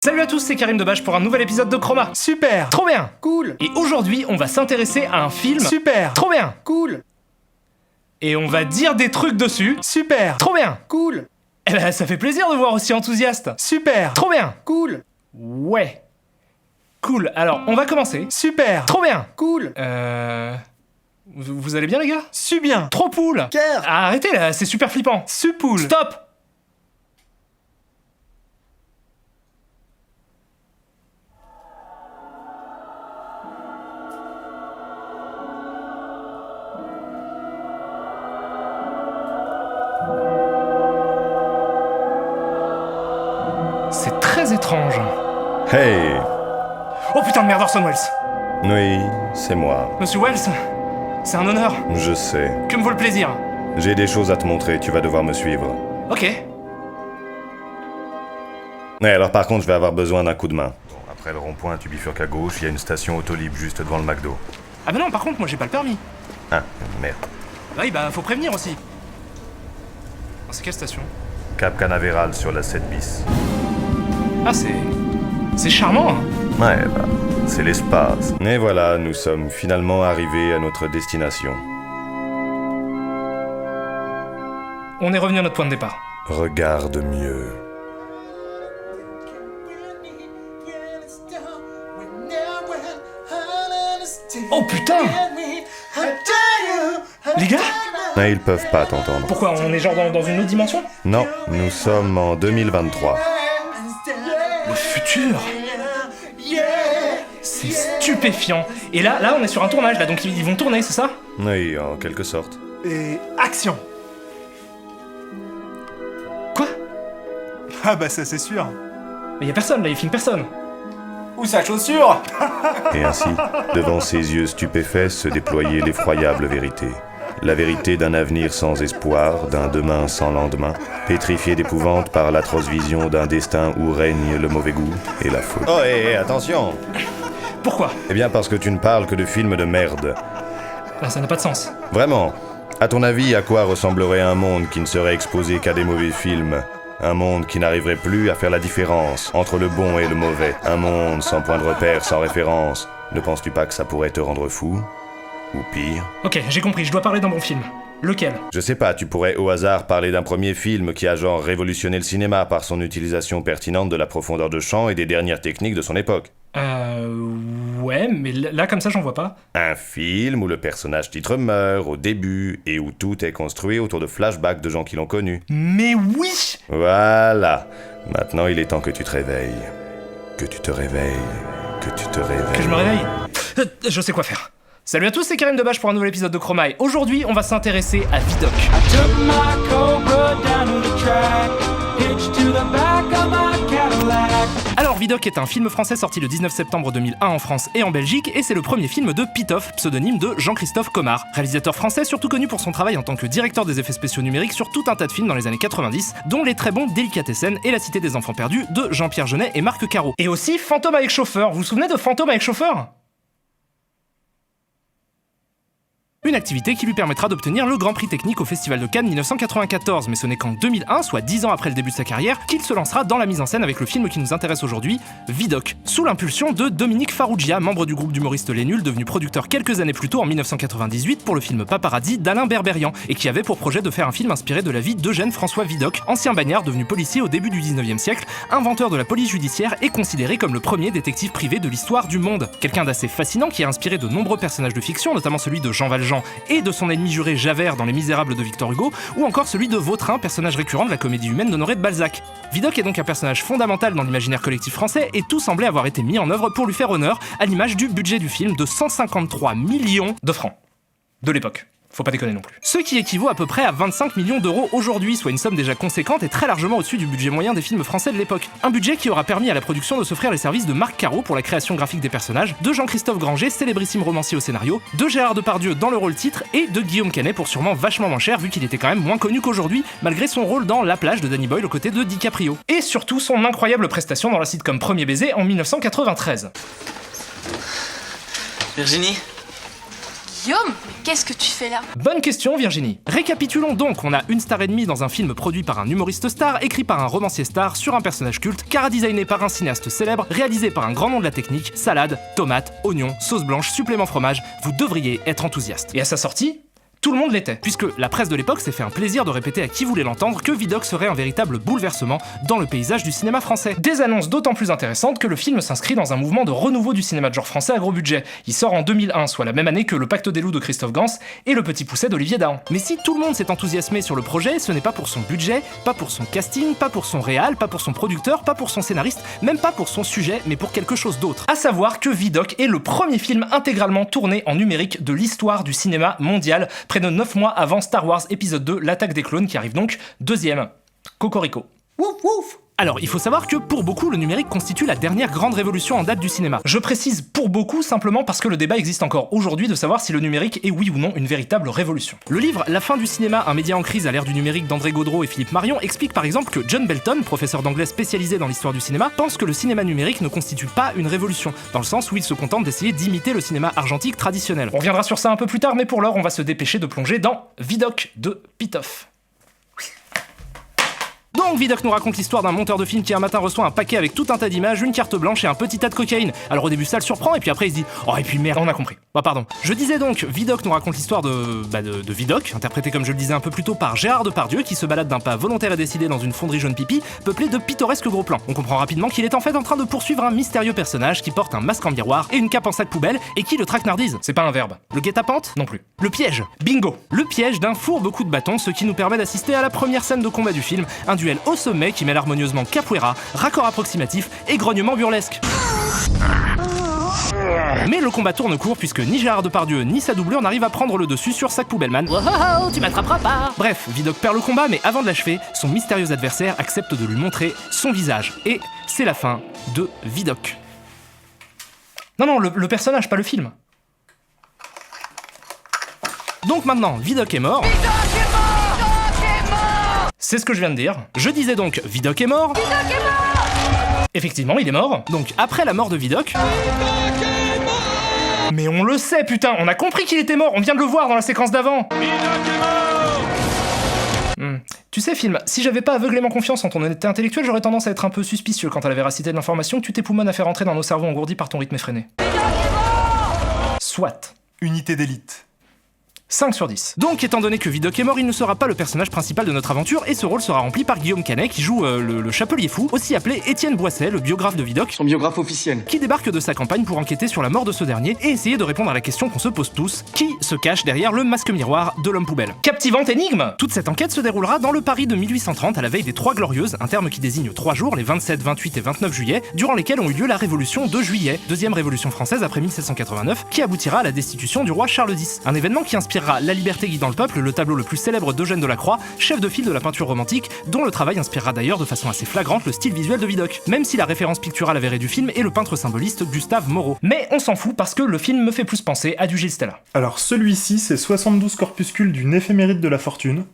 Salut à tous, c'est Karim Debache pour un nouvel épisode de Chroma. Super. Trop bien. Cool. Et aujourd'hui, on va s'intéresser à un film. Super. Trop bien. Cool. Et on va dire des trucs dessus. Super. Trop bien. Cool. Eh ben, ça fait plaisir de voir aussi enthousiaste. Super. Trop bien. Cool. Ouais. Cool, alors on va commencer. Super. Trop bien. Cool. Vous allez bien les gars? Su bien. Trop cool. Cœur. Ah, arrêtez là, c'est super flippant. Supoule. Stop. C'est très étrange. Hey! Oh putain de merde, Orson Welles. Oui, c'est moi. Monsieur Welles, c'est un honneur. Je sais. Que me vaut le plaisir? J'ai des choses à te montrer, tu vas devoir me suivre. Ok. Ouais, alors par contre, je vais avoir besoin d'un coup de main. Bon, après le rond-point, tu bifurques à gauche, il y a une station Autolib juste devant le McDo. Ah bah non, par contre, moi j'ai pas le permis. Ah, merde. Oui, bah faut prévenir aussi. C'est quelle station? Cap Canaveral sur la 7 bis. Ah, c'est charmant, hein. Ouais, bah, c'est l'espace. Et voilà, nous sommes finalement arrivés à notre destination. On est revenu à notre point de départ. Regarde mieux. Oh putain! Les gars? Mais ils peuvent pas t'entendre. Pourquoi? On est genre dans une autre dimension? Non, nous sommes en 2023. Le futur? C'est stupéfiant. Et là, on est sur un tournage, là, donc ils vont tourner, c'est ça? Oui, en quelque sorte. Et action. Quoi? Ah bah ça c'est sûr. Mais y a personne, là, ils filment personne. Ou sa chaussure. Et ainsi, devant ses yeux stupéfaits se déployait l'effroyable vérité. La vérité d'un avenir sans espoir, d'un demain sans lendemain, pétrifié d'épouvante par l'atroce vision d'un destin où règne le mauvais goût et la faute. Oh, hé, attention! Pourquoi? Eh bien parce que tu ne parles que de films de merde. Ah, ça n'a pas de sens. Vraiment. À ton avis, à quoi ressemblerait un monde qui ne serait exposé qu'à des mauvais films? Un monde qui n'arriverait plus à faire la différence entre le bon et le mauvais. Un monde sans point de repère, sans référence. Ne penses-tu pas que ça pourrait te rendre fou? Ou pire? Ok, j'ai compris, je dois parler d'un bon film. Lequel? Je sais pas, tu pourrais au hasard parler d'un premier film qui a genre révolutionné le cinéma par son utilisation pertinente de la profondeur de champ et des dernières techniques de son époque. Ouais, mais là, comme ça, j'en vois pas. Un film où le personnage titre meurt au début et où tout est construit autour de flashbacks de gens qui l'ont connu. Mais oui! Voilà. Maintenant, il est temps que tu te réveilles. Que tu te réveilles. Que tu te réveilles. Que je me réveille? Je sais quoi faire. Salut à tous, c'est Karim Debache pour un nouvel épisode de Chroma. Et aujourd'hui, on va s'intéresser à Vidocq. Alors Vidocq est un film français sorti le 19 septembre 2001 en France et en Belgique, et c'est le premier film de Pitof, pseudonyme de Jean-Christophe Comard. Réalisateur français surtout connu pour son travail en tant que directeur des effets spéciaux numériques sur tout un tas de films dans les années 90, dont les très bons Délicatessen et La Cité des Enfants Perdus de Jean-Pierre Jeunet et Marc Caro. Et aussi Fantôme avec chauffeur, vous vous souvenez de Fantôme avec chauffeur? Une activité qui lui permettra d'obtenir le Grand Prix technique au Festival de Cannes 1994, mais ce n'est qu'en 2001, soit 10 ans après le début de sa carrière, qu'il se lancera dans la mise en scène avec le film qui nous intéresse aujourd'hui, Vidocq, sous l'impulsion de Dominique Farrugia, membre du groupe d'humoristes Les Nuls, devenu producteur quelques années plus tôt en 1998 pour le film Paparazzi d'Alain Berberian, et qui avait pour projet de faire un film inspiré de la vie d'Eugène François Vidocq, ancien bagnard devenu policier au début du 19e siècle, inventeur de la police judiciaire et considéré comme le premier détective privé de l'histoire du monde. Quelqu'un d'assez fascinant qui a inspiré de nombreux personnages de fiction, notamment celui de Jean Valjean et de son ennemi juré Javert dans Les Misérables de Victor Hugo, ou encore celui de Vautrin, personnage récurrent de la comédie humaine d'Honoré de Balzac. Vidocq est donc un personnage fondamental dans l'imaginaire collectif français, et tout semblait avoir été mis en œuvre pour lui faire honneur, à l'image du budget du film de 153 millions de francs. De l'époque. Faut pas déconner non plus. Ce qui équivaut à peu près à 25 millions d'euros aujourd'hui, soit une somme déjà conséquente et très largement au-dessus du budget moyen des films français de l'époque. Un budget qui aura permis à la production de s'offrir les services de Marc Caro pour la création graphique des personnages, de Jean-Christophe Granger, célébrissime romancier au scénario, de Gérard Depardieu dans le rôle titre et de Guillaume Canet pour sûrement vachement moins cher vu qu'il était quand même moins connu qu'aujourd'hui, malgré son rôle dans La Plage de Danny Boyle aux côtés de DiCaprio. Et surtout son incroyable prestation dans la sitcom Premier Baiser en 1993. Virginie, Guillaume, mais qu'est-ce que tu fais là? Bonne question Virginie. Récapitulons donc, on a une star et demie dans un film produit par un humoriste star, écrit par un romancier star, sur un personnage culte, chara-designé par un cinéaste célèbre, réalisé par un grand nom de la technique, salade, tomates, oignons, sauce blanche, supplément fromage, vous devriez être enthousiaste. Et à sa sortie, tout le monde l'était, puisque la presse de l'époque s'est fait un plaisir de répéter à qui voulait l'entendre que Vidocq serait un véritable bouleversement dans le paysage du cinéma français. Des annonces d'autant plus intéressantes que le film s'inscrit dans un mouvement de renouveau du cinéma de genre français à gros budget. Il sort en 2001, soit la même année que Le Pacte des loups de Christophe Gans et Le Petit Pousset d'Olivier Dahan. Mais si tout le monde s'est enthousiasmé sur le projet, ce n'est pas pour son budget, pas pour son casting, pas pour son réal, pas pour son producteur, pas pour son scénariste, même pas pour son sujet, mais pour quelque chose d'autre. À savoir que Vidocq est le premier film intégralement tourné en numérique de l'histoire du cinéma mondial, près de 9 mois avant Star Wars épisode 2, l'attaque des clones, qui arrive donc deuxième. Cocorico. Wouf wouf. Alors, il faut savoir que pour beaucoup, le numérique constitue la dernière grande révolution en date du cinéma. Je précise pour beaucoup simplement parce que le débat existe encore aujourd'hui de savoir si le numérique est oui ou non une véritable révolution. Le livre La fin du cinéma, un média en crise à l'ère du numérique d'André Gaudreau et Philippe Marion explique par exemple que John Belton, professeur d'anglais spécialisé dans l'histoire du cinéma, pense que le cinéma numérique ne constitue pas une révolution, dans le sens où il se contente d'essayer d'imiter le cinéma argentique traditionnel. On reviendra sur ça un peu plus tard, mais pour l'heure, on va se dépêcher de plonger dans Vidocq de Pitof. Donc Vidocq nous raconte l'histoire d'un monteur de film qui un matin reçoit un paquet avec tout un tas d'images, une carte blanche et un petit tas de cocaïne. Alors au début ça le surprend et puis après il se dit « Oh et puis merde, on a compris ». Bah pardon. Je disais donc, Vidocq nous raconte l'histoire de Vidocq, interprété comme je le disais un peu plus tôt par Gérard Depardieu, qui se balade d'un pas volontaire et décidé dans une fonderie jaune pipi, peuplée de pittoresques gros plans. On comprend rapidement qu'il est en fait en train de poursuivre un mystérieux personnage qui porte un masque en miroir et une cape en sac poubelle et qui le traquenardise. C'est pas un verbe. Le guet-apens? Non plus. Le piège. Bingo. Le piège d'un fourbe coup de bâton, ce qui nous permet d'assister à la première scène de combat du film, un duel au sommet qui mêle harmonieusement capoeira, raccord approximatif et grognement burlesque. Mais le combat tourne court puisque ni Gérard Depardieu ni sa doublure n'arrivent à prendre le dessus sur Sac Poubelleman. Wow, tu m'attraperas pas. Bref, Vidocq perd le combat, mais avant de l'achever, son mystérieux adversaire accepte de lui montrer son visage. Et c'est la fin de Vidocq. Non, le personnage, pas le film. Donc maintenant, Vidocq est mort. C'est ce que je viens de dire. Je disais donc, Vidocq est mort. Vidocq est mort. Effectivement, il est mort. Donc, après la mort de Vidocq... Mais on le sait, putain, on a compris qu'il était mort, on vient de le voir dans la séquence d'avant. Vidocq est mort. Tu sais, film, si j'avais pas aveuglément confiance en ton honnêteté intellectuelle, j'aurais tendance à être un peu suspicieux quant à la véracité de l'information que tu t'époumones à faire entrer dans nos cerveaux engourdis par ton rythme effréné. Vidocq est mort. Soit. Unité d'élite. 5 sur 10. Donc, étant donné que Vidocq est mort, il ne sera pas le personnage principal de notre aventure, et ce rôle sera rempli par Guillaume Canet, qui joue le chapelier fou, aussi appelé Étienne Boisset, le biographe de Vidocq, son biographe officiel, qui débarque de sa campagne pour enquêter sur la mort de ce dernier, et essayer de répondre à la question qu'on se pose tous, qui se cache derrière le masque miroir de l'homme poubelle. Captivante énigme. Toute cette enquête se déroulera dans le Paris de 1830, à la veille des Trois Glorieuses, un terme qui désigne 3 jours, les 27, 28 et 29 juillet, durant lesquels ont eu lieu la Révolution de Juillet, deuxième révolution française après 1789, qui aboutira à la destitution du roi Charles X. Un événement qui inspirera La Liberté dans le peuple, le tableau le plus célèbre d'Eugène Delacroix, chef de file de la peinture romantique, dont le travail inspirera d'ailleurs de façon assez flagrante le style visuel de Vidocq, même si la référence picturale avérée du film est le peintre symboliste Gustave Moreau. Mais on s'en fout parce que le film me fait plus penser à du Gilles Stella. Alors celui-ci, c'est 72 corpuscules d'une éphéméride de la fortune,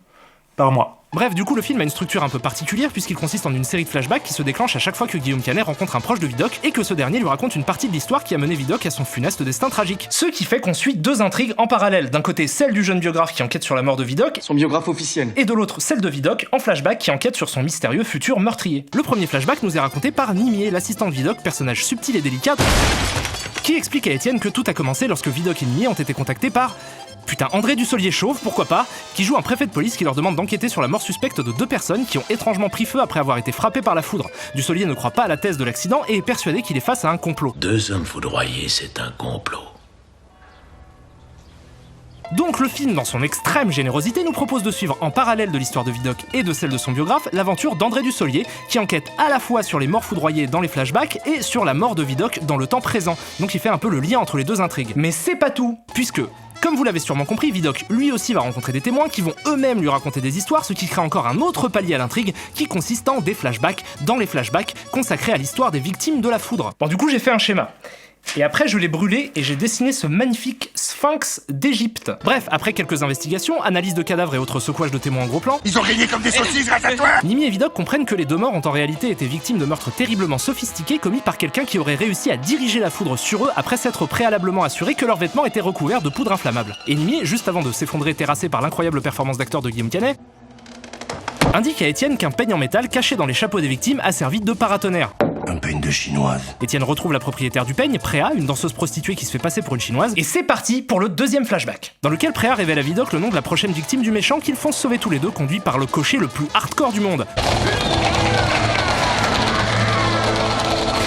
par mois. Bref, du coup, le film a une structure un peu particulière puisqu'il consiste en une série de flashbacks qui se déclenche à chaque fois que Guillaume Canet rencontre un proche de Vidocq et que ce dernier lui raconte une partie de l'histoire qui a mené Vidocq à son funeste destin tragique. Ce qui fait qu'on suit 2 intrigues en parallèle. D'un côté, celle du jeune biographe qui enquête sur la mort de Vidocq, son biographe officiel, et de l'autre, celle de Vidocq en flashback qui enquête sur son mystérieux futur meurtrier. Le premier flashback nous est raconté par Nimier, l'assistant de Vidocq, personnage subtil et délicat, qui explique à Étienne que tout a commencé lorsque Vidocq et Nimier ont été contactés par... Putain, André Dussolier chauve, pourquoi pas, qui joue un préfet de police qui leur demande d'enquêter sur la mort suspecte de 2 personnes qui ont étrangement pris feu après avoir été frappées par la foudre. Dussolier ne croit pas à la thèse de l'accident et est persuadé qu'il est face à un complot. 2 hommes foudroyés, c'est un complot. Donc le film, dans son extrême générosité, nous propose de suivre en parallèle de l'histoire de Vidocq et de celle de son biographe, l'aventure d'André Dussolier, qui enquête à la fois sur les morts foudroyées dans les flashbacks et sur la mort de Vidocq dans le temps présent. Donc il fait un peu le lien entre les 2 intrigues. Mais c'est pas tout, puisque... Comme vous l'avez sûrement compris, Vidocq lui aussi va rencontrer des témoins qui vont eux-mêmes lui raconter des histoires, ce qui crée encore un autre palier à l'intrigue qui consiste en des flashbacks dans les flashbacks consacrés à l'histoire des victimes de la foudre. Bon, du coup, j'ai fait un schéma. Et après, je l'ai brûlé et j'ai dessiné ce magnifique sphinx d'Égypte. Bref, après quelques investigations, analyse de cadavres et autres secouages de témoins en gros plan, Ils ont gagné comme des saucisses grâce à toi. Nimi et Vidocq comprennent que les deux morts ont en réalité été victimes de meurtres terriblement sophistiqués commis par quelqu'un qui aurait réussi à diriger la foudre sur eux après s'être préalablement assuré que leurs vêtements étaient recouverts de poudre inflammable. Et Nimi, juste avant de s'effondrer terrassé par l'incroyable performance d'acteur de Guillaume Canet, indique à Étienne qu'un peigne en métal caché dans les chapeaux des victimes a servi de paratonnerre. Un peigne de chinoise. Étienne retrouve la propriétaire du peigne, Préa, une danseuse prostituée qui se fait passer pour une chinoise, et c'est parti pour le deuxième flashback, dans lequel Préa révèle à Vidocq le nom de la prochaine victime du méchant qu'ils font sauver tous les deux, conduit par le cocher le plus hardcore du monde.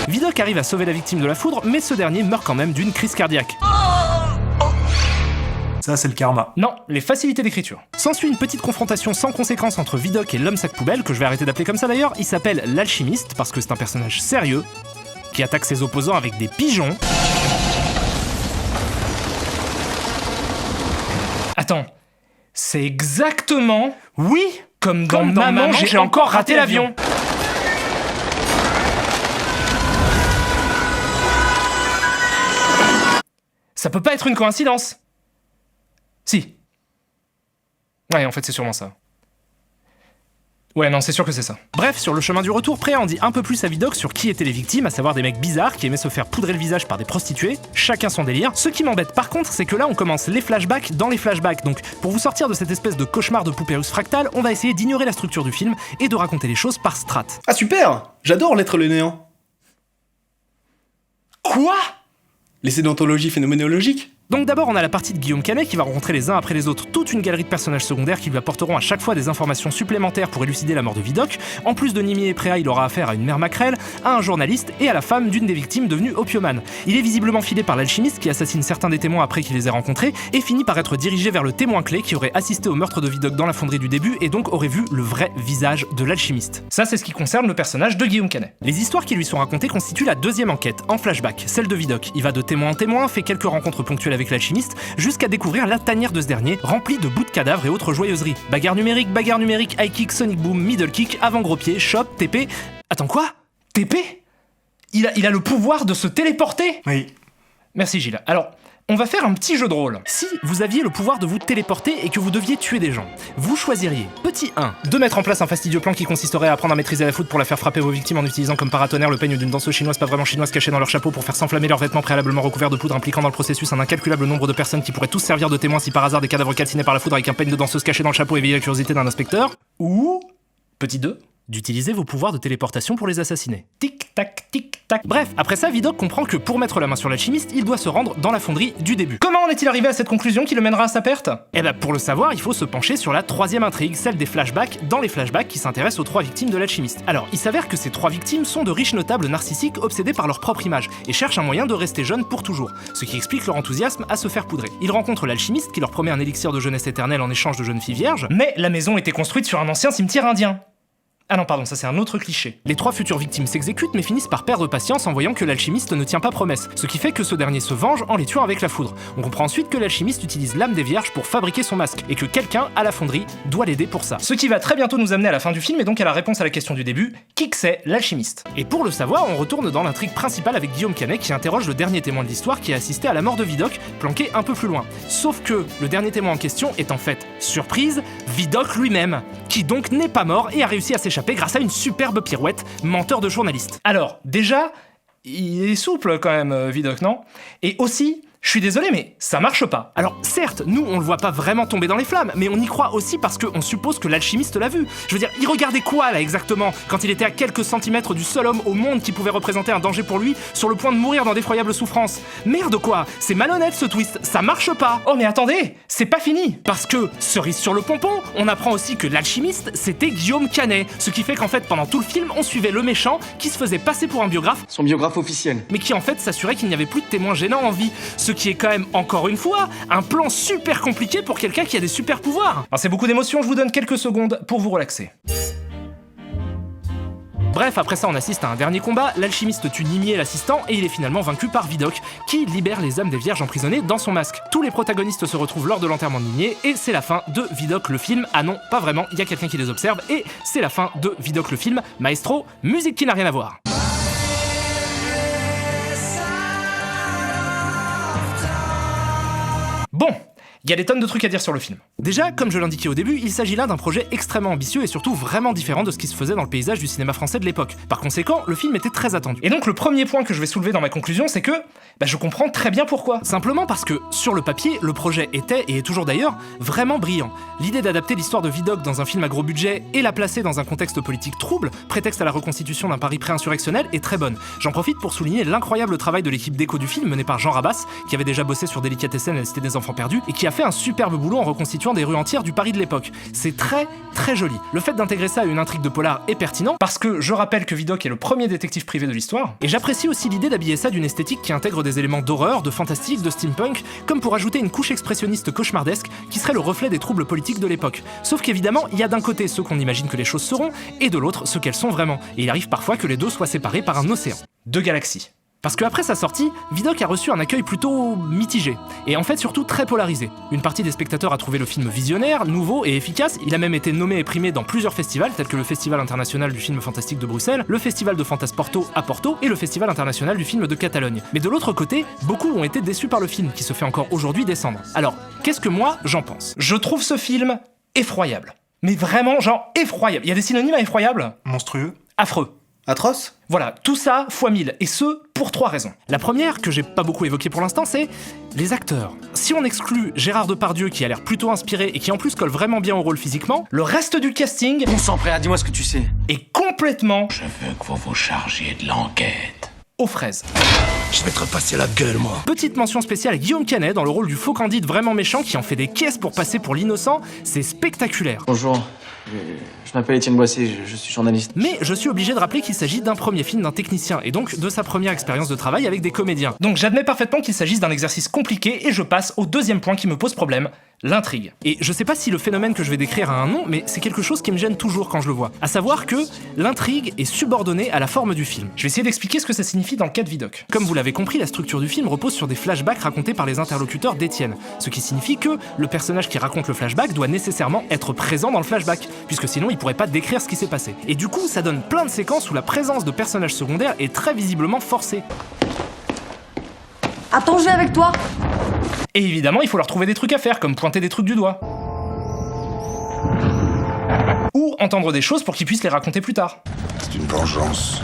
Vidocq arrive à sauver la victime de la foudre, mais ce dernier meurt quand même d'une crise cardiaque. Ça, c'est le karma. Non, les facilités d'écriture. S'ensuit une petite confrontation sans conséquence entre Vidocq et l'homme sac poubelle, que je vais arrêter d'appeler comme ça d'ailleurs. Il s'appelle l'alchimiste, parce que c'est un personnage sérieux, qui attaque ses opposants avec des pigeons. Attends, c'est exactement... Oui, comme dans Maman, j'ai encore raté l'avion. Ça peut pas être une coïncidence. Si. Ouais, en fait, c'est sûrement ça. Ouais, non, c'est sûr que c'est ça. Bref, sur le chemin du retour, Préa en dit un peu plus à Vidocq sur qui étaient les victimes, à savoir des mecs bizarres qui aimaient se faire poudrer le visage par des prostituées, chacun son délire. Ce qui m'embête par contre, c'est que là, on commence les flashbacks dans les flashbacks, donc pour vous sortir de cette espèce de cauchemar de poupée russe fractale, on va essayer d'ignorer la structure du film et de raconter les choses par strates. Ah super! J'adore l'être le néant. Quoi ? Les sédentologies phénoménologiques? Donc d'abord on a la partie de Guillaume Canet qui va rencontrer les uns après les autres toute une galerie de personnages secondaires qui lui apporteront à chaque fois des informations supplémentaires pour élucider la mort de Vidocq. En plus de Nimi et Préa, il aura affaire à une mère maquerelle, à un journaliste et à la femme d'une des victimes devenue opiomane. Il est visiblement filé par l'alchimiste qui assassine certains des témoins après qu'il les ait rencontrés et finit par être dirigé vers le témoin clé qui aurait assisté au meurtre de Vidocq dans la fonderie du début et donc aurait vu le vrai visage de l'alchimiste. Ça c'est ce qui concerne le personnage de Guillaume Canet. Les histoires qui lui sont racontées constituent la deuxième enquête, en flashback, celle de Vidocq. Il va de témoin en témoin, fait quelques rencontres ponctuelles avec l'alchimiste, jusqu'à découvrir la tanière de ce dernier, remplie de bouts de cadavres et autres joyeuseries. Bagarre numérique, high kick, sonic boom, middle kick, avant gros pied, chop, TP... Attends quoi ? TP ? Il a le pouvoir de se téléporter ? Oui. Merci Gilles. Alors, on va faire un petit jeu de rôle. Si vous aviez le pouvoir de vous téléporter et que vous deviez tuer des gens, vous choisiriez, petit 1, de mettre en place un fastidieux plan qui consisterait à apprendre à maîtriser la foudre pour la faire frapper vos victimes en utilisant comme paratonnerre le peigne d'une danseuse chinoise pas vraiment chinoise cachée dans leur chapeau pour faire s'enflammer leurs vêtements préalablement recouverts de poudre impliquant dans le processus un incalculable nombre de personnes qui pourraient tous servir de témoins si par hasard des cadavres calcinés par la foudre avec un peigne de danseuse caché dans le chapeau éveillait la curiosité d'un inspecteur. Ou, petit 2, d'utiliser vos pouvoirs de téléportation pour les assassiner. Tic-tac, tic-tac. Bref, après ça, Vidocq comprend que pour mettre la main sur l'alchimiste, il doit se rendre dans la fonderie du début. Comment en est-il arrivé à cette conclusion qui le mènera à sa perte ? Eh ben, pour le savoir, il faut se pencher sur la troisième intrigue, celle des flashbacks, dans les flashbacks qui s'intéressent aux 3 victimes de l'alchimiste. Alors, il s'avère que ces 3 victimes sont de riches notables narcissiques obsédés par leur propre image et cherchent un moyen de rester jeunes pour toujours, ce qui explique leur enthousiasme à se faire poudrer. Ils rencontrent l'alchimiste qui leur promet un élixir de jeunesse éternelle en échange de jeunes filles vierges, mais la maison était construite sur un ancien cimetière indien. Ah non, pardon, ça c'est un autre cliché. Les 3 futures victimes s'exécutent mais finissent par perdre patience en voyant que l'alchimiste ne tient pas promesse, ce qui fait que ce dernier se venge en les tuant avec la foudre. On comprend ensuite que l'alchimiste utilise l'âme des vierges pour fabriquer son masque, et que quelqu'un, à la fonderie, doit l'aider pour ça. Ce qui va très bientôt nous amener à la fin du film et donc à la réponse à la question du début, qui que c'est l'alchimiste ? Et pour le savoir, on retourne dans l'intrigue principale avec Guillaume Canet qui interroge le dernier témoin de l'histoire qui a assisté à la mort de Vidocq, planqué un peu plus loin. Sauf que le dernier témoin en question est en fait, surprise, Vidocq lui-même, qui donc n'est pas mort et a réussi à s'échapper grâce à une superbe pirouette, menteur de journaliste. Alors, déjà, il est souple quand même, Vidocq, non ? Et aussi, je suis désolé, mais ça marche pas. Alors, certes, nous, on le voit pas vraiment tomber dans les flammes, mais on y croit aussi parce qu'on suppose que l'alchimiste l'a vu. Je veux dire, il regardait quoi, là, exactement, quand il était à quelques centimètres du seul homme au monde qui pouvait représenter un danger pour lui, sur le point de mourir dans d'effroyables souffrances ? Merde, quoi, c'est malhonnête, ce twist, ça marche pas. Oh, mais attendez, c'est pas fini. Parce que, cerise sur le pompon, on apprend aussi que l'alchimiste, c'était Guillaume Canet, ce qui fait qu'en fait, pendant tout le film, on suivait le méchant qui se faisait passer pour un biographe, Son biographe officiel. mais qui en fait s'assurait qu'il n'y avait plus de témoins gênants en vie, ce qui est quand même, encore une fois, un plan super compliqué pour quelqu'un qui a des super pouvoirs. Alors c'est beaucoup d'émotions, je vous donne quelques secondes pour vous relaxer. Bref, après ça on assiste à un dernier combat, l'alchimiste tue Nimi et l'assistant et il est finalement vaincu par Vidocq, qui libère les âmes des vierges emprisonnées dans son masque. Tous les protagonistes se retrouvent lors de l'enterrement de Nimi et c'est la fin de Vidocq le film. Ah non, pas vraiment, il y a quelqu'un qui les observe et c'est la fin de Vidocq le film. Maestro, musique qui n'a rien à voir. Il y a des tonnes de trucs à dire sur le film. Déjà, comme je l'indiquais au début, il s'agit là d'un projet extrêmement ambitieux et surtout vraiment différent de ce qui se faisait dans le paysage du cinéma français de l'époque. Par conséquent, le film était très attendu. Et donc le premier point que je vais soulever dans ma conclusion, c'est que je comprends très bien pourquoi. Simplement parce que, sur le papier, le projet était, et est toujours d'ailleurs, vraiment brillant. L'idée d'adapter l'histoire de Vidocq dans un film à gros budget et la placer dans un contexte politique trouble, prétexte à la reconstitution d'un Paris pré-insurrectionnel, est très bonne. J'en profite pour souligner l'incroyable travail de l'équipe d'écho du film menée par Jean Rabas, qui avait déjà bossé sur Délicatessen et la Cité des Enfants Perdus, et qui a fait un superbe boulot en reconstituant des rues entières du Paris de l'époque. C'est très, très joli. Le fait d'intégrer ça à une intrigue de polar est pertinent, parce que je rappelle que Vidocq est le premier détective privé de l'histoire, et j'apprécie aussi l'idée d'habiller ça d'une esthétique qui intègre des éléments d'horreur, de fantastique, de steampunk, comme pour ajouter une couche expressionniste cauchemardesque qui serait le reflet des troubles politiques de l'époque. Sauf qu'évidemment, il y a d'un côté ceux qu'on imagine que les choses seront, et de l'autre ceux qu'elles sont vraiment, et il arrive parfois que les deux soient séparés par un océan. Deux galaxies. Parce qu'après sa sortie, Vidocq a reçu un accueil plutôt mitigé, et en fait surtout très polarisé. Une partie des spectateurs a trouvé le film visionnaire, nouveau et efficace, il a même été nommé et primé dans plusieurs festivals, tels que le Festival international du film fantastique de Bruxelles, le Festival de Fantasporto à Porto, et le Festival international du film de Catalogne. Mais de l'autre côté, beaucoup ont été déçus par le film, qui se fait encore aujourd'hui descendre. Alors, qu'est-ce que moi, j'en pense ? Je trouve ce film effroyable. Mais vraiment, genre, effroyable. Il y a des synonymes à effroyable ? Monstrueux. Affreux. Atroce? Voilà, tout ça fois 1000, et ce, pour 3 raisons. La première, que j'ai pas beaucoup évoquée pour l'instant, c'est les acteurs. Si on exclut Gérard Depardieu, qui a l'air plutôt inspiré et qui en plus colle vraiment bien au rôle physiquement, le reste du casting On s'en prêt, dis-moi ce que tu sais. est complètement Je veux que vous vous chargiez de l'enquête. aux fraises. Je vais te repasser la gueule, moi. Petite mention spéciale à Guillaume Canet dans le rôle du faux Candide vraiment méchant qui en fait des caisses pour passer pour l'innocent, c'est spectaculaire. Bonjour, je m'appelle Étienne Boissé, je suis journaliste. Mais je suis obligé de rappeler qu'il s'agit d'un premier film d'un technicien et donc de sa première expérience de travail avec des comédiens. Donc j'admets parfaitement qu'il s'agisse d'un exercice compliqué et je passe au deuxième point qui me pose problème, l'intrigue. Et je sais pas si le phénomène que je vais décrire a un nom, mais c'est quelque chose qui me gêne toujours quand je le vois. À savoir que l'intrigue est subordonnée à la forme du film. Je vais essayer d'expliquer ce que ça signifie dans le cas de Vidocq. Comme vous l'avez compris, la structure du film repose sur des flashbacks racontés par les interlocuteurs d'Étienne. Ce qui signifie que le personnage qui raconte le flashback doit nécessairement être présent dans le flashback, puisque sinon il pourrait pas décrire ce qui s'est passé. Et du coup, ça donne plein de séquences où la présence de personnages secondaires est très visiblement forcée. Attends, je vais avec toi. Et évidemment, il faut leur trouver des trucs à faire, comme pointer des trucs du doigt. Ou entendre des choses pour qu'ils puissent les raconter plus tard. C'est une vengeance.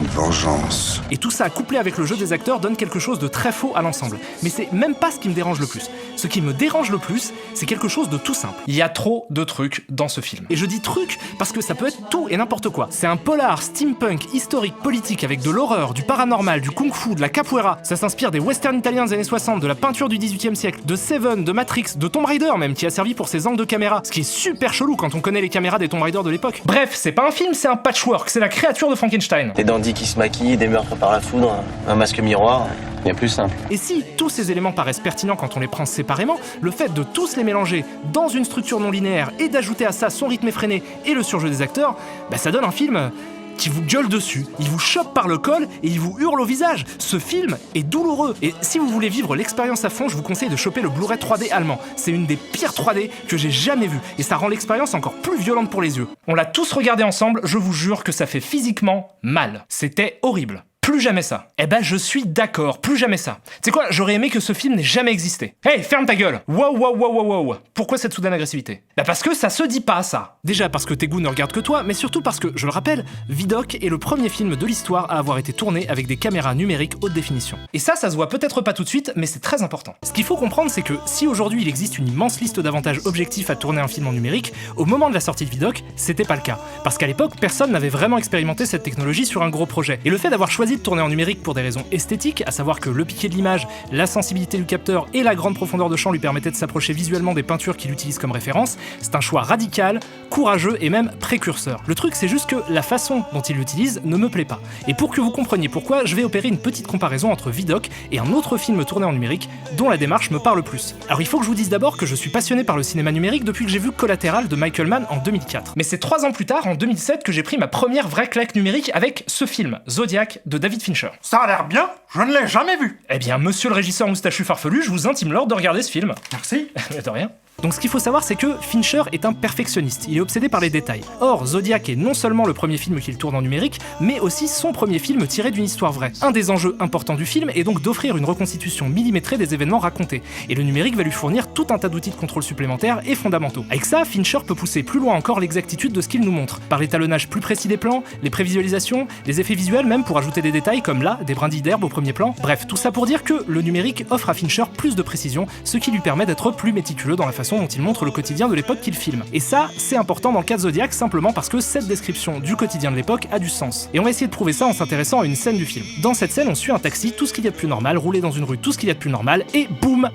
Une vengeance. Et tout ça, couplé avec le jeu des acteurs, donne quelque chose de très faux à l'ensemble. Mais c'est même pas ce qui me dérange le plus. Ce qui me dérange le plus, c'est quelque chose de tout simple. Il y a trop de trucs dans ce film. Et je dis trucs parce que ça peut être tout et n'importe quoi. C'est un polar steampunk, historique, politique, avec de l'horreur, du paranormal, du kung-fu, de la capoeira. Ça s'inspire des westerns italiens des années 60, de la peinture du 18e siècle, de Seven, de Matrix, de Tomb Raider même, qui a servi pour ses angles de caméra. Ce qui est super chelou quand on connaît les caméras des Tomb Raider de l'époque. Bref, c'est pas un film, c'est un patchwork, c'est la créature de Frankenstein. Des dandys qui se maquillent, des meurtres par la foudre, un masque miroir, bien plus simple. Et si tous ces éléments paraissent pertinents quand on les prend séparément, le fait de tous les mélanger dans une structure non linéaire et d'ajouter à ça son rythme effréné et le surjeu des acteurs, ça donne un film qui vous gueule dessus, il vous chope par le col et il vous hurle au visage. Ce film est douloureux et si vous voulez vivre l'expérience à fond, je vous conseille de choper le Blu-ray 3D allemand. C'est une des pires 3D que j'ai jamais vues et ça rend l'expérience encore plus violente pour les yeux. On l'a tous regardé ensemble, je vous jure que ça fait physiquement mal. C'était horrible. Plus jamais ça. Je suis d'accord, plus jamais ça. Tu sais quoi, j'aurais aimé que ce film n'ait jamais existé. Hey, ferme ta gueule. Wow. Pourquoi cette soudaine agressivité ? Parce que ça se dit pas, ça. Déjà parce que tes goûts ne regardent que toi, mais surtout parce que, je le rappelle, Vidocq est le premier film de l'histoire à avoir été tourné avec des caméras numériques haute définition. Et ça se voit peut-être pas tout de suite, mais c'est très important. Ce qu'il faut comprendre, c'est que si aujourd'hui il existe une immense liste d'avantages objectifs à tourner un film en numérique, au moment de la sortie de Vidocq, c'était pas le cas. Parce qu'à l'époque, personne n'avait vraiment expérimenté cette technologie sur un gros projet. Et le fait d'avoir choisi de tourner en numérique pour des raisons esthétiques, à savoir que le piqué de l'image, la sensibilité du capteur et la grande profondeur de champ lui permettaient de s'approcher visuellement des peintures qu'il utilise comme référence, c'est un choix radical, courageux et même précurseur. Le truc, c'est juste que la façon dont il l'utilise ne me plaît pas. Et pour que vous compreniez pourquoi, je vais opérer une petite comparaison entre Vidocq et un autre film tourné en numérique dont la démarche me parle plus. Alors il faut que je vous dise d'abord que je suis passionné par le cinéma numérique depuis que j'ai vu Collateral de Michael Mann en 2004. Mais c'est 3 ans plus tard, en 2007, que j'ai pris ma première vraie claque numérique avec ce film, Zodiac de David Fincher. Ça a l'air bien, je ne l'ai jamais vu. Eh bien, monsieur le régisseur moustachu farfelu, je vous intime l'ordre de regarder ce film. Merci. De rien. Donc ce qu'il faut savoir, c'est que Fincher est un perfectionniste, il est obsédé par les détails. Or, Zodiac est non seulement le premier film qu'il tourne en numérique, mais aussi son premier film tiré d'une histoire vraie. Un des enjeux importants du film est donc d'offrir une reconstitution millimétrée des événements racontés, et le numérique va lui fournir tout un tas d'outils de contrôle supplémentaires et fondamentaux. Avec ça, Fincher peut pousser plus loin encore l'exactitude de ce qu'il nous montre, par l'étalonnage plus précis des plans, les prévisualisations, les effets visuels même pour ajouter des détails comme là, des brindilles d'herbe au premier plan. Bref, tout ça pour dire que le numérique offre à Fincher plus de précision, ce qui lui permet d'être plus méticuleux dans la façon dont il montre le quotidien de l'époque qu'il filme. Et ça, c'est important dans le cas de Zodiac simplement parce que cette description du quotidien de l'époque a du sens. Et on va essayer de prouver ça en s'intéressant à une scène du film. Dans cette scène, on suit un taxi, tout ce qu'il y a de plus normal, rouler dans une rue, tout ce qu'il y a de plus normal, et boum!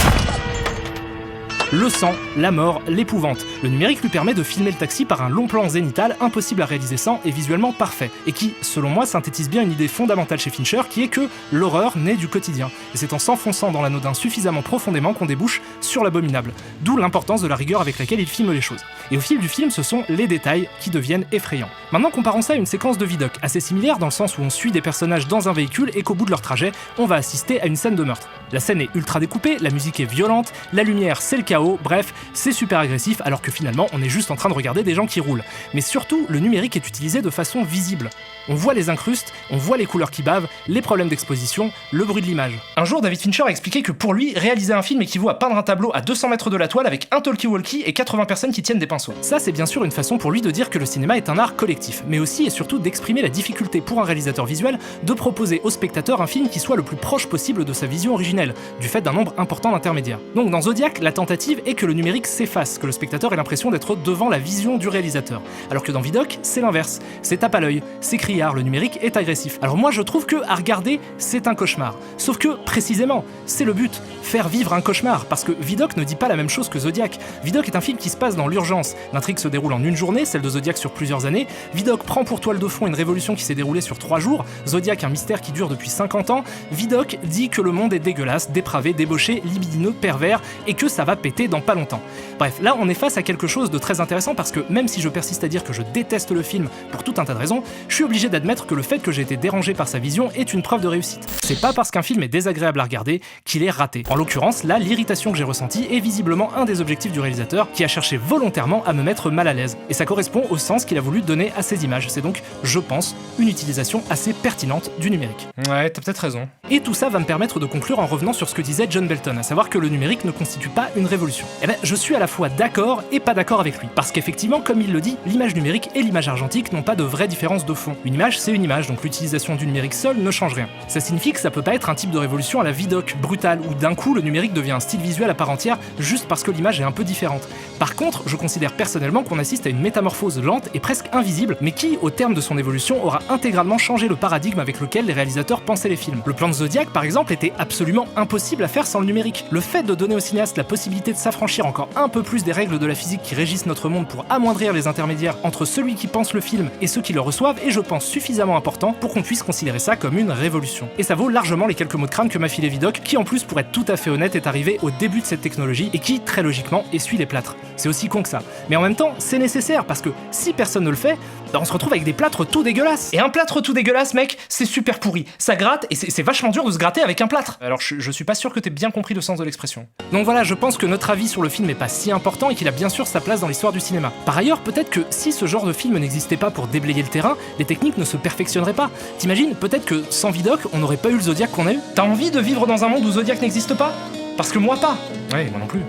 Le sang, la mort, l'épouvante. Le numérique lui permet de filmer le taxi par un long plan zénital impossible à réaliser sans et visuellement parfait, et qui, selon moi, synthétise bien une idée fondamentale chez Fincher qui est que l'horreur naît du quotidien. Et c'est en s'enfonçant dans l'anodin suffisamment profondément qu'on débouche sur l'abominable. D'où l'importance de la rigueur avec laquelle il filme les choses. Et au fil du film, ce sont les détails qui deviennent effrayants. Maintenant, comparons ça à une séquence de Vidocq, assez similaire dans le sens où on suit des personnages dans un véhicule et qu'au bout de leur trajet, on va assister à une scène de meurtre. La scène est ultra découpée, la musique est violente, la lumière c'est le chaos, bref, c'est super agressif alors que finalement on est juste en train de regarder des gens qui roulent. Mais surtout, le numérique est utilisé de façon visible. On voit les incrustes, on voit les couleurs qui bavent, les problèmes d'exposition, le bruit de l'image. Un jour, David Fincher a expliqué que pour lui, réaliser un film équivaut à peindre un tableau à 200 mètres de la toile avec un talkie-walkie et 80 personnes qui tiennent des pinceaux. Ça, c'est bien sûr une façon pour lui de dire que le cinéma est un art collectif, mais aussi et surtout d'exprimer la difficulté pour un réalisateur visuel de proposer au spectateur un film qui soit le plus proche possible de sa vision originelle, du fait d'un nombre important d'intermédiaires. Donc dans Zodiac, la tentative est que le numérique s'efface, que le spectateur ait l'impression d'être devant la vision du réalisateur. Alors que dans Vidocq, c'est l'inverse. C'est tape à l'œil, c'est criard, le numérique est agressif. Alors moi je trouve que à regarder, c'est un cauchemar. Sauf que, précisément, c'est le but, faire vivre un cauchemar, parce que Vidocq ne dit pas la même chose que Zodiac. Vidocq est un film qui se passe dans l'urgence. L'intrigue se déroule en une journée, celle de Zodiac sur plusieurs années. Vidocq prend pour toile de fond une révolution qui s'est déroulée sur 3 jours. Zodiac, un mystère qui dure depuis 50 ans. Vidocq dit que le monde est dégueulasse, dépravé, débauché, libidineux, pervers, et que ça va péter dans pas longtemps. Bref, là on est face à quelque chose de très intéressant parce que même si je persiste à dire que je déteste le film pour tout un tas de raisons, je suis obligé d'admettre que le fait que j'ai été dérangé par sa vision est une preuve de réussite. C'est pas parce qu'un film est désagréable à regarder qu'il est raté. En l'occurrence, là, l'irritation que j'ai ressentie est visiblement un des objectifs du réalisateur qui a cherché volontairement à me mettre mal à l'aise. Et ça correspond au sens qu'il a voulu donner à ces images. C'est donc, je pense, une utilisation assez pertinente du numérique. Ouais, t'as peut-être raison. Et tout ça va me permettre de conclure en revenant sur ce que disait John Belton, à savoir que le numérique ne constitue pas une révolution. Eh ben, je suis à la fois d'accord et pas d'accord avec lui. Parce qu'effectivement, comme il le dit, l'image numérique et l'image argentique n'ont pas de vraie différence de fond. Une image, c'est une image, donc l'utilisation du numérique seul ne change rien. Ça signifie que ça peut pas être un type de révolution à la Vidocq, brutale, où d'un coup le numérique devient un style visuel à part entière juste parce que l'image est un peu différente. Par contre, je considère personnellement qu'on assiste à une métamorphose lente et presque invisible, mais qui, au terme de son évolution, aura intégralement changé le paradigme avec lequel les réalisateurs pensaient les films. Le plan de Zodiac, par exemple, était absolument impossible à faire sans le numérique. Le fait de donner au cinéaste la possibilité de s'affranchir encore un peu plus des règles de la physique qui régissent notre monde pour amoindrir les intermédiaires entre celui qui pense le film et ceux qui le reçoivent est, je pense, suffisamment important pour qu'on puisse considérer ça comme une révolution. Et ça vaut largement les quelques mots de crâne que m'a filé Vidocq, qui en plus, pour être tout à fait honnête, est arrivé au début de cette technologie et qui, très logiquement, essuie les plâtres. C'est aussi con que ça. Mais en même temps, c'est nécessaire parce que si personne ne le fait, on se retrouve avec des plâtres tout dégueulasses. Et un plâtre tout dégueulasse, mec, c'est super pourri. Ça gratte et c'est vachement dur de se gratter avec un plâtre. Alors je suis pas sûr que t'aies bien compris le sens de l'expression. Donc voilà, je pense que notre avis sur le film est pas si important et qu'il a bien sûr sa place dans l'histoire du cinéma. Par ailleurs, peut-être que si ce genre de film n'existait pas pour déblayer le terrain, les techniques ne se perfectionneraient pas. T'imagines, peut-être que sans Vidocq, on n'aurait pas eu le Zodiac qu'on a eu. T'as envie de vivre dans un monde où Zodiac n'existe pas ? Parce que moi pas. Ouais, moi non plus.